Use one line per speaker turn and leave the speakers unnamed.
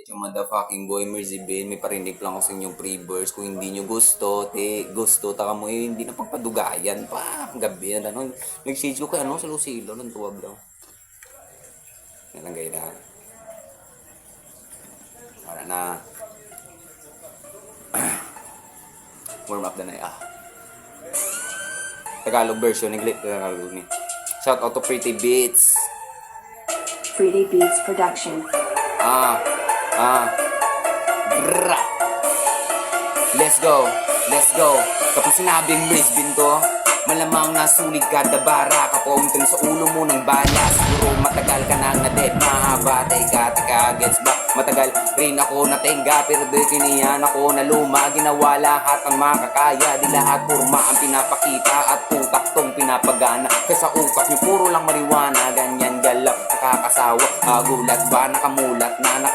Yung motherfucking boy Merzibin, may parinig lang ako sa inyong pre-verse. Kung hindi nyo gusto, gusto, taka mo hindi na pagpadugayan pa. Gabi na, ano, nag-shades ko kay, ano, sa Lucilo, nang tuwag daw. Yan lang gaya na. Para na. Warm up na na, Tagalog version, English, Tagalog ni. Shout out to Pretty Beats.
Pretty Beats Production.
Brrrr. Let's go, let's go. Kapag sinabing Brisbane to, malamang nasulig kada bara. Kapauntin sa ulo mo ng bala. Siguro matagal ka nang na-dead. Mahaba, teka, gets ba? Matagal rin ako natingga, pero di kiniyan ako na luma. Ginawa lahat ang makakaya, di lahat purma ang pinapakita. At utak tong pinapagana, kaysa utak niyo puro lang mariwana. Ganyan galaw, nakakasawa. Gulat ba, nakamulat na,